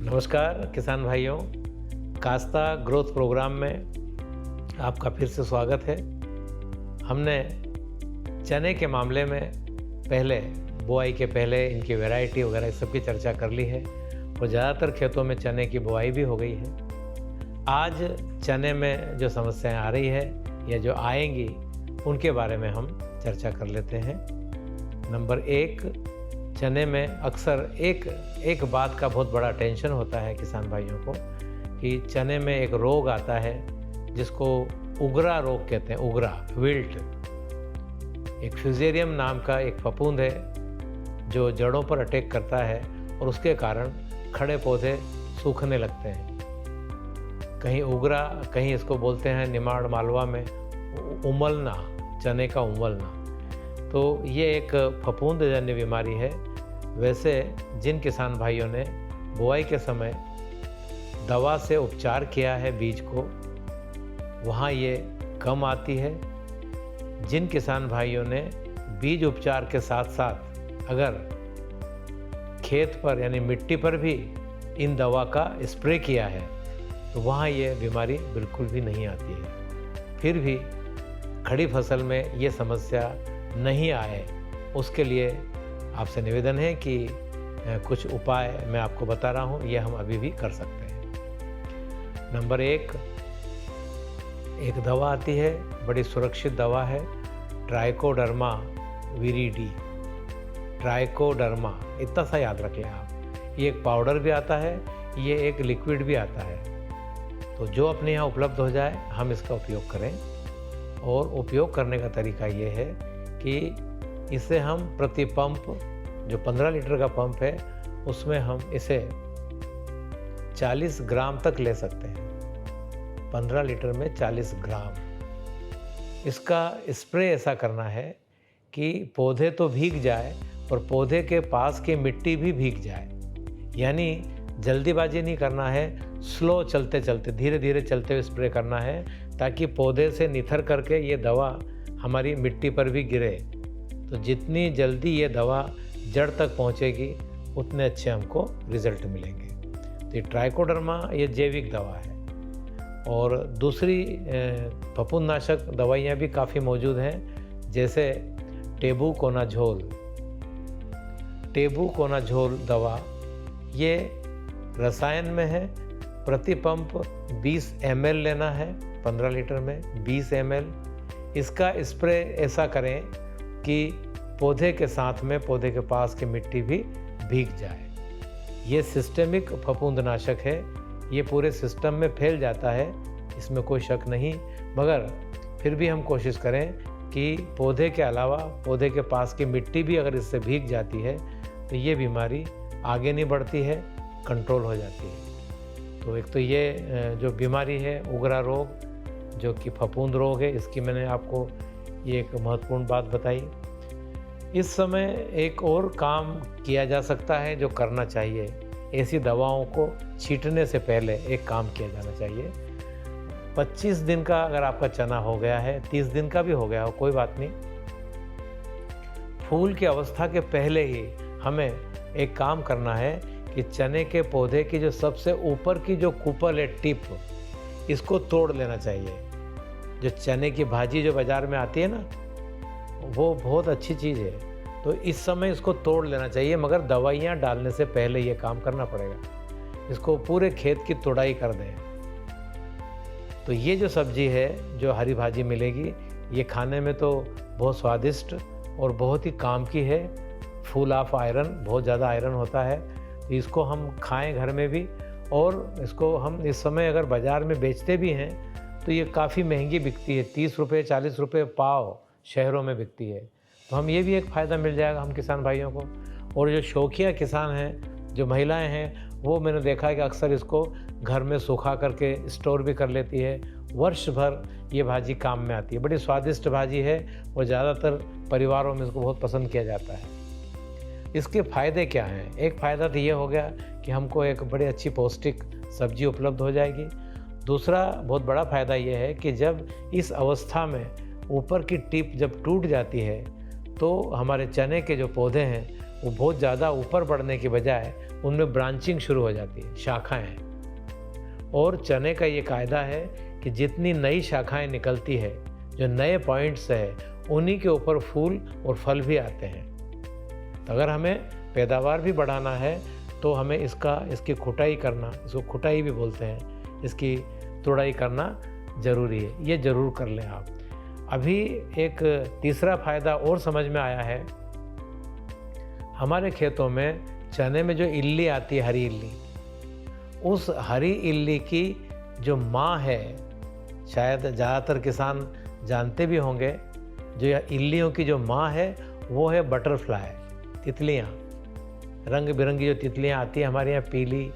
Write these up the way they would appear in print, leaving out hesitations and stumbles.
नमस्कार किसान भाइयों, कास्ता ग्रोथ प्रोग्राम में आपका फिर से स्वागत है। हमने चने के मामले में पहले बुआई के पहले इनकी वैरायटी वगैरह इस सब की चर्चा कर ली है और ज़्यादातर खेतों में चने की बुआई भी हो गई है। आज चने में जो समस्याएं आ रही है या जो आएंगी उनके बारे में हम चर्चा कर लेते हैं। नंबर 1, चने में अक्सर एक बात का बहुत बड़ा टेंशन होता है किसान भाइयों को कि चने में एक रोग आता है जिसको उगरा रोग कहते हैं। उगरा, विल्ट, एक फ्यूजेरियम नाम का एक फफूंद है जो जड़ों पर अटैक करता है और उसके कारण खड़े पौधे सूखने लगते हैं। कहीं उगरा, कहीं इसको बोलते हैं निमाड़ मालवा में उमलना, चने का उमलना। तो ये एक फफूंदजन्य बीमारी है। वैसे जिन किसान भाइयों ने बुआई के समय दवा से उपचार किया है बीज को, वहाँ ये कम आती है। जिन किसान भाइयों ने बीज उपचार के साथ साथ अगर खेत पर यानी मिट्टी पर भी इन दवा का स्प्रे किया है तो वहाँ ये बीमारी बिल्कुल भी नहीं आती है। फिर भी खड़ी फसल में ये समस्या नहीं आए उसके लिए आपसे निवेदन है कि कुछ उपाय मैं आपको बता रहा हूँ, ये हम अभी भी कर सकते हैं। नंबर 1, एक दवा आती है, बड़ी सुरक्षित दवा है, ट्राइकोडर्मा विरिडी। ट्राइकोडर्मा, इतना सा याद रखें आप। ये एक पाउडर भी आता है, ये एक लिक्विड भी आता है। तो जो अपने यहाँ उपलब्ध हो जाए हम इसका उपयोग करें। और उपयोग करने का तरीका ये है कि इसे हम प्रति पंप, जो 15 लीटर का पंप है उसमें हम इसे 40 ग्राम तक ले सकते हैं। 15 लीटर में 40 ग्राम। इसका स्प्रे ऐसा करना है कि पौधे तो भीग जाए और पौधे के पास की मिट्टी भी भीग जाए। यानी जल्दीबाजी नहीं करना है, स्लो चलते चलते, धीरे धीरे चलते हुए स्प्रे करना है ताकि पौधे से निथर करके ये दवा हमारी मिट्टी पर भी गिरे। तो जितनी जल्दी ये दवा जड़ तक पहुंचेगी उतने अच्छे हमको रिजल्ट मिलेंगे। तो ये ट्राइकोडर्मा ये जैविक दवा है। और दूसरी फफूंदनाशक दवाइयाँ भी काफ़ी मौजूद हैं, जैसे टेबुकोनाझोल। टेबुकोनाझोल दवा ये रसायन में है। प्रति पंप 20 ml लेना है, 15 लीटर में 20 ml। इसका स्प्रे ऐसा करें कि पौधे के साथ में पौधे के पास की मिट्टी भी भीग जाए। ये सिस्टेमिक फफूंदनाशक है, ये पूरे सिस्टम में फैल जाता है, इसमें कोई शक नहीं। मगर फिर भी हम कोशिश करें कि पौधे के अलावा पौधे के पास की मिट्टी भी अगर इससे भीग जाती है तो ये बीमारी आगे नहीं बढ़ती है, कंट्रोल हो जाती है। तो एक तो ये जो बीमारी है उगरा रोग, जो कि फफूंद रोग है, इसकी मैंने आपको ये एक महत्वपूर्ण बात बताई। इस समय एक और काम किया जा सकता है जो करना चाहिए। ऐसी दवाओं को छींटने से पहले एक काम किया जाना चाहिए। 25 दिन का अगर आपका चना हो गया है, 30 दिन का भी हो गया हो, कोई बात नहीं, फूल की अवस्था के पहले ही हमें एक काम करना है कि चने के पौधे की जो सबसे ऊपर की जो कुपल है, टिप, इसको तोड़ लेना चाहिए। जो चने की भाजी जो बाज़ार में आती है ना, वो बहुत अच्छी चीज़ है। तो इस समय इसको तोड़ लेना चाहिए, मगर दवाइयाँ डालने से पहले ये काम करना पड़ेगा। इसको पूरे खेत की तोड़ाई कर दें। तो ये जो सब्जी है, जो हरी भाजी मिलेगी, ये खाने में तो बहुत स्वादिष्ट और बहुत ही काम की है। फुल ऑफ आयरन, बहुत ज़्यादा आयरन होता है। तो इसको हम खाएं घर में भी, और इसको हम इस समय अगर बाज़ार में बेचते भी हैं तो ये काफ़ी महंगी बिकती है, 30 रुपये 40 रुपये पाव शहरों में बिकती है। तो हम ये भी एक फ़ायदा मिल जाएगा हम किसान भाइयों को। और जो शौकिया किसान हैं, जो महिलाएं हैं, वो मैंने देखा है कि अक्सर इसको घर में सुखा करके स्टोर भी कर लेती है। वर्ष भर ये भाजी काम में आती है। बड़ी स्वादिष्ट भाजी है और ज़्यादातर परिवारों में इसको बहुत पसंद किया जाता है। इसके फ़ायदे क्या हैं? एक फ़ायदा तो ये हो गया कि हमको एक बड़ी अच्छी पौष्टिक सब्जी उपलब्ध हो जाएगी। दूसरा बहुत बड़ा फ़ायदा ये है कि जब इस अवस्था में ऊपर की टिप जब टूट जाती है तो हमारे चने के जो पौधे हैं वो बहुत ज़्यादा ऊपर बढ़ने की बजाय उनमें ब्रांचिंग शुरू हो जाती है, शाखाएँ। और चने का ये कायदा है कि जितनी नई शाखाएँ निकलती है, जो नए पॉइंट्स है, उन्हीं के ऊपर फूल और फल भी आते हैं। तो अगर हमें पैदावार भी बढ़ाना है तो हमें इसकी खुटाई करना, इसको खुटाई भी बोलते हैं, इसकी तुड़ाई करना ज़रूरी है। ये ज़रूर कर लें आप। अभी एक तीसरा फ़ायदा और समझ में आया है। हमारे खेतों में चने में जो इल्ली आती है, हरी इल्ली, उस हरी इल्ली की जो माँ है, शायद ज़्यादातर किसान जानते भी होंगे, जो यह इल्लियों की जो माँ है वो है बटरफ्लाई, तितलियाँ। रंग बिरंगी जो तितलियाँ आती हैं हमारे यहाँ, पीली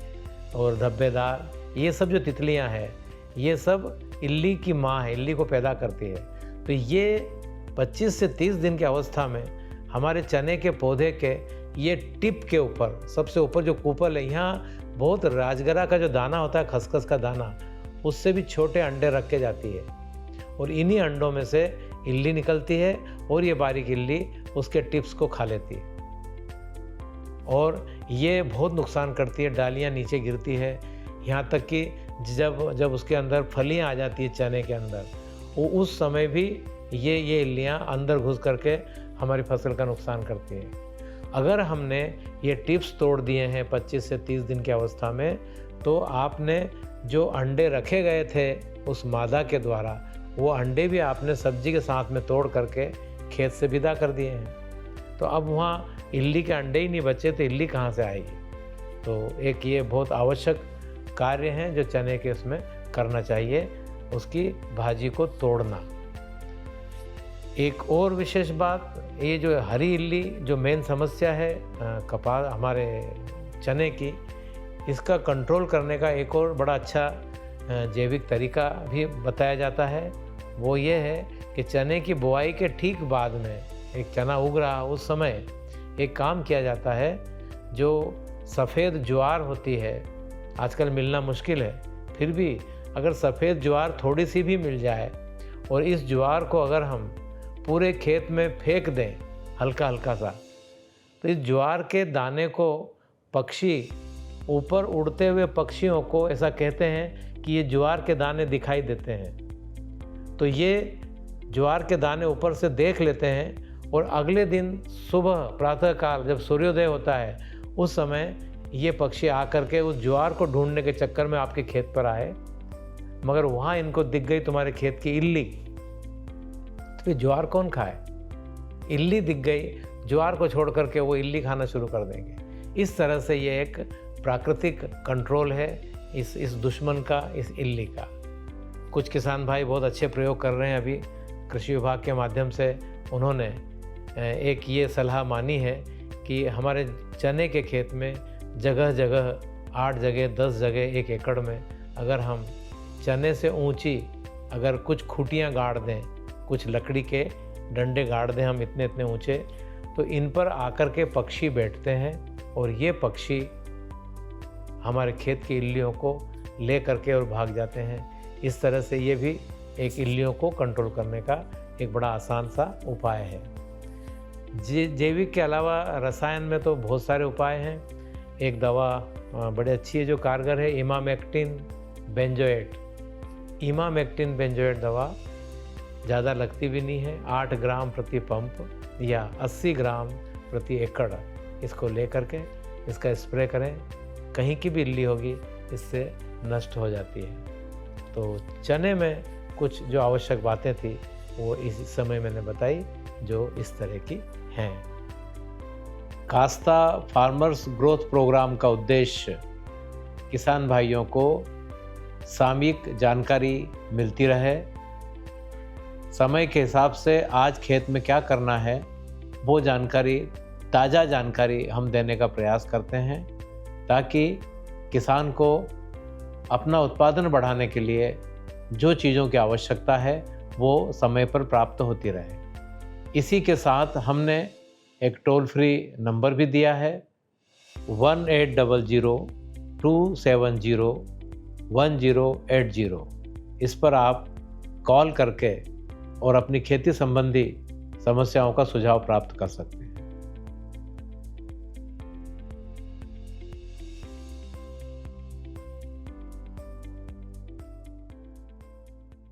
और धब्बेदार, ये सब जो तितलियाँ हैं, ये सब इल्ली की माँ है, इल्ली को पैदा करती है। तो ये 25 से 30 दिन की अवस्था में हमारे चने के पौधे के ये टिप के ऊपर, सबसे ऊपर जो कुपल है, यहाँ बहुत राजगरा का जो दाना होता है, खसखस का दाना, उससे भी छोटे अंडे रख के जाती है और इन्हीं अंडों में से इल्ली निकलती है और ये बारीक इल्ली उसके टिप्स को खा लेती है और ये बहुत नुकसान करती है। डालियाँ नीचे गिरती है, यहाँ तक कि जब उसके अंदर फलियाँ आ जाती है चने के अंदर, वो उस समय भी ये इल्लियाँ अंदर घुस करके हमारी फसल का नुकसान करती हैं। अगर हमने ये टिप्स तोड़ दिए हैं 25 से 30 दिन की अवस्था में, तो आपने जो अंडे रखे गए थे उस मादा के द्वारा, वो अंडे भी आपने सब्जी के साथ में तोड़ करके खेत से विदा कर दिए हैं। तो अब वहाँ इल्ली के अंडे ही नहीं बचे तो इल्ली कहाँ से आएगी? तो एक ये बहुत आवश्यक कार्य है जो चने के उसमें करना चाहिए, उसकी भाजी को तोड़ना। एक और विशेष बात, ये जो हरी इल्ली जो मेन समस्या है कपास हमारे चने की, इसका कंट्रोल करने का एक और बड़ा अच्छा जैविक तरीका भी बताया जाता है। वो ये है कि चने की बुआई के ठीक बाद में, एक चना उग रहा उस समय एक काम किया जाता है। जो सफ़ेद ज्वार होती है, आजकल मिलना मुश्किल है, फिर भी अगर सफ़ेद ज्वार थोड़ी सी भी मिल जाए और इस ज्वार को अगर हम पूरे खेत में फेंक दें हल्का हल्का सा, तो इस ज्वार के दाने को पक्षी, ऊपर उड़ते हुए पक्षियों को ऐसा कहते हैं कि ये ज्वार के दाने दिखाई देते हैं। तो ये ज्वार के दाने ऊपर से देख लेते हैं और अगले दिन सुबह प्रातःकाल जब सूर्योदय होता है, उस समय ये पक्षी आकर के उस ज्वार को ढूंढने के चक्कर में आपके खेत पर आए, मगर वहाँ इनको दिख गई तुम्हारे खेत की इल्ली, तो ये ज्वार कौन खाए? इल्ली दिख गई, ज्वार को छोड़ करके वो इल्ली खाना शुरू कर देंगे। इस तरह से ये एक प्राकृतिक कंट्रोल है इस दुश्मन का, इस इल्ली का। कुछ किसान भाई बहुत अच्छे प्रयोग कर रहे हैं। अभी कृषि विभाग के माध्यम से उन्होंने एक ये सलाह मानी है कि हमारे चने के खेत में जगह जगह 8 जगह 10 जगह 1 एकड़ में अगर हम चने से ऊंची अगर कुछ खूंटियाँ गाड़ दें, कुछ लकड़ी के डंडे गाड़ दें हम इतने इतने ऊंचे, तो इन पर आकर के पक्षी बैठते हैं और ये पक्षी हमारे खेत की इल्लियों को ले करके और भाग जाते हैं। इस तरह से ये भी एक इल्लियों को कंट्रोल करने का एक बड़ा आसान सा उपाय है। जैविक के अलावा रसायन में तो बहुत सारे उपाय हैं। एक दवा बड़ी अच्छी है जो कारगर है, इमामेक्टिन बेंजोएट। इमामेक्टिन बेंजोएट दवा ज़्यादा लगती भी नहीं है, 8 ग्राम प्रति पंप या 80 ग्राम प्रति एकड़ इसको ले करके इसका स्प्रे करें। कहीं की भी इल्ली होगी इससे नष्ट हो जाती है। तो चने में कुछ जो आवश्यक बातें थी वो इस समय मैंने बताई जो इस तरह की हैं। कास्ता फार्मर्स ग्रोथ प्रोग्राम का उद्देश्य किसान भाइयों को सामयिक जानकारी मिलती रहे, समय के हिसाब से आज खेत में क्या करना है वो जानकारी, ताज़ा जानकारी हम देने का प्रयास करते हैं, ताकि किसान को अपना उत्पादन बढ़ाने के लिए जो चीज़ों की आवश्यकता है वो समय पर प्राप्त होती रहे। इसी के साथ हमने एक टोल फ्री नंबर भी दिया है 1800-270-1080। इस पर आप कॉल करके और अपनी खेती संबंधी समस्याओं का सुझाव प्राप्त कर सकते हैं।